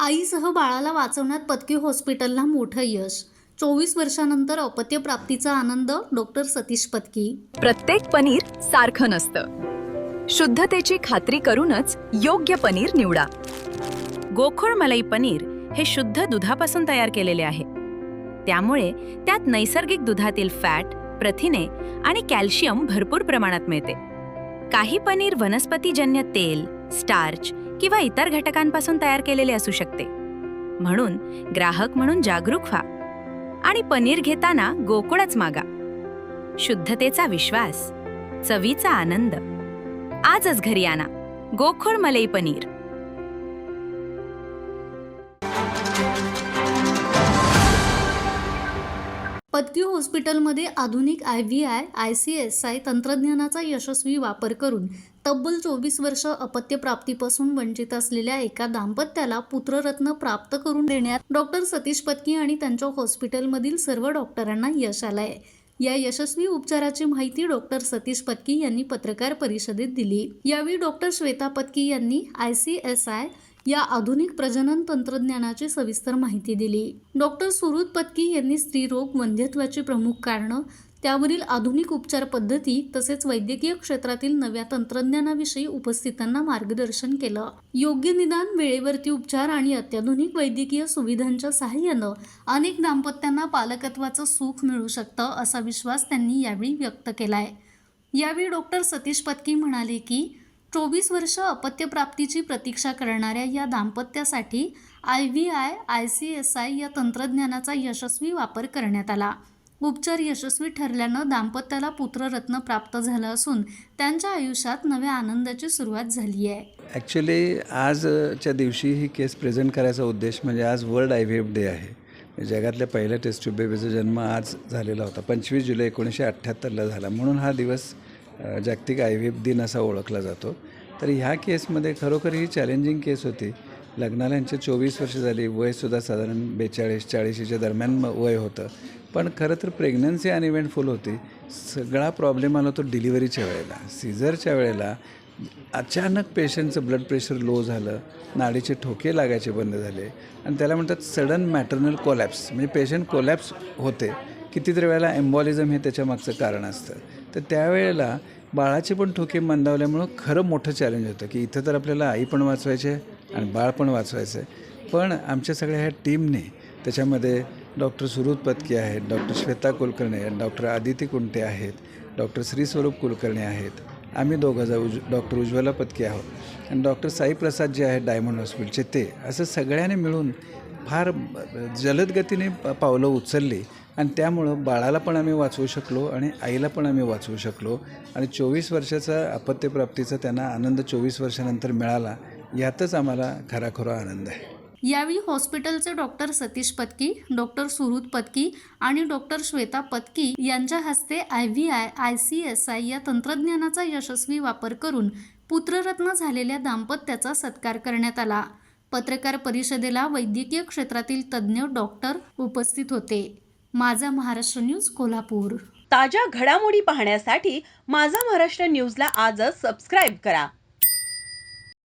आईसह बाळाला वाचवण्यात पत्की हॉस्पिटलला मोठं यश. 24 वर्षांनंतर अपत्यप्राप्तीचा आनंद. डॉक्टर सतीश पत्की. प्रत्येक पनीर सारखं नसतं. शुद्धतेची खात्री करूनच योग्य पनीर निवडा. गोकुळ मलाई पनीर हे शुद्ध दुधापासून तयार केलेले आहे. त्यामुळे त्यात नैसर्गिक दुधातील फॅट, प्रथिने आणि कॅल्शियम भरपूर प्रमाणात मिळते. काही पनीर वनस्पतीजन्य तेल, स्टार्च किंवा इतर घटकांपासून तयार केलेले असू शकते. म्हणून ग्राहक म्हणून जागरूक व्हा आणि पनीर घेताना गोकुळच मागा. शुद्धतेचा विश्वास, चवीचा आनंद. आजच घरी आणा गोकुळ मलाई पनीर. पत्की हॉस्पिटलमध्ये आधुनिक IVI, ICSI तंत्रज्ञानाचा यशस्वी वापर करून तब्बल 24 वर्ष अपत्यप्राप्तीपासून वंचित असलेल्या एका दाम्पत्याला पुत्ररत्न प्राप्त करून देण्यात डॉक्टर सतीश पत्की आणि त्यांच्या हॉस्पिटलमधील सर्व डॉक्टरांना यश आलंय. या यशस्वी उपचाराची माहिती डॉक्टर सतीश पत्की यांनी पत्रकार परिषदेत दिली. यावेळी डॉक्टर श्वेता पत्की यांनी ICSI या आधुनिक प्रजनन तंत्रज्ञानाची सविस्तर माहिती दिली. डॉक्टर सुरुत पत्की यांनी स्त्रीरोग, वंध्यत्वाची प्रमुख कारणं, त्यावरील आधुनिक उपचार पद्धती तसेच वैद्यकीय क्षेत्रातील नव्या तंत्रज्ञानाविषयी उपस्थितांना मार्गदर्शन केलं. योग्य निदान, वेळेवरती उपचार आणि अत्याधुनिक वैद्यकीय सुविधांच्या सहाय्यानं अनेक दाम्पत्यांना पालकत्वाचं सुख मिळू शकतं, असा विश्वास त्यांनी यावेळी व्यक्त केलाय. यावेळी डॉक्टर सतीश पत्की म्हणाले की 24 वर्ष अपत्यप्राप्तीची प्रतीक्षा करणाऱ्या या दाम्पत्यासाठी IVI, ICSI या तंत्रज्ञानाचा यशस्वी वापर करण्यात आला. उपचार यशस्वी ठरल्यानं दाम्पत्याला पुत्ररत्न प्राप्त झालं असून त्यांच्या आयुष्यात नव्या आनंदाची सुरुवात झाली आहे. ॲक्च्युली आजच्या दिवशी ही केस प्रेझेंट करायचा उद्देश म्हणजे आज वर्ल्ड IVF डे आहे. जगातल्या पहिल्या टेस्ट ट्यूब बेबीचा जन्म आज झालेला होता. 25 जुलै 1978ला झाला. म्हणून हा दिवस जागतिक IVF दिन असा ओळखला जातो. तर ह्या केसमध्ये खरोखर ही चॅलेंजिंग केस होती. लग्नाला यांचे 24 वर्ष झाली. वयसुद्धा साधारण 42-40च्या दरम्यान वय होतं. पण खरं तर प्रेग्नन्सी अनइव्हेंटफुल होती. सगळा प्रॉब्लेम आला तो डिलिव्हरीच्या वेळेला. सीझरच्या वेळेला अचानक पेशंटचं ब्लड प्रेशर लो झालं, नाडीचे ठोके लागायचे बंद झाले आणि त्याला म्हणतात सडन मॅटर्नल कोलॅप्स. म्हणजे पेशंट कोलॅप्स होते. कितीतरी वेळेला एम्बॉलिझम हे त्याच्या मागचं कारण असतं. तर त्यावेळेला बाळाचे पण ठोके मंदावल्यामुळं खरं मोठं चॅलेंज होतं की इथं तर आपल्याला आई पण वाचवायची आहे आणि बाळ पण वाचवायचं आहे. पण आमच्या सगळ्या ह्या टीमने त्याच्यामध्ये डॉक्टर सुरुत पत्की आहेत, डॉक्टर श्वेता कुलकर्णी आहेत, डॉक्टर आदिती कुंटे आहेत, डॉक्टर श्रीस्वरूप कुलकर्णी आहेत, आम्ही दोघं डॉक्टर उज्ज्वला पत्की आहोत आणि डॉक्टर साई प्रसाद जे आहेत डायमंड हॉस्पिटलचे ते, असं सगळ्यांनी मिळून फार जलद गतीने पावलं उचलली आणि त्यामुळं बाळाला पण आम्ही वाचवू शकलो आणि आईला पण आम्ही वाचवू शकलो आणि 24 वर्षाचा अपत्यप्राप्तीचा त्यांना आनंद 24 वर्षानंतर मिळाला. यातच आम्हाला खराखुरा आनंद आहे. यावेळी हॉस्पिटलचे डॉक्टर सतीश पत्की, डॉक्टर सुरुत पत्की आणि डॉक्टर श्वेता पत्की यांच्या हस्ते IVI, ICSI या तंत्रज्ञानाचा यशस्वी वापर करून पुत्ररत्न झालेल्या दाम्पत्याचा सत्कार करण्यात आला. पत्रकार परिषदेला वैद्यकीय क्षेत्रातील तज्ज्ञ डॉक्टर उपस्थित होते. माझा महाराष्ट्र न्यूज, कोल्हापूर. ताज्या घडामोडी पाहण्यासाठी माझा महाराष्ट्र न्यूजला आजच सबस्क्राईब करा.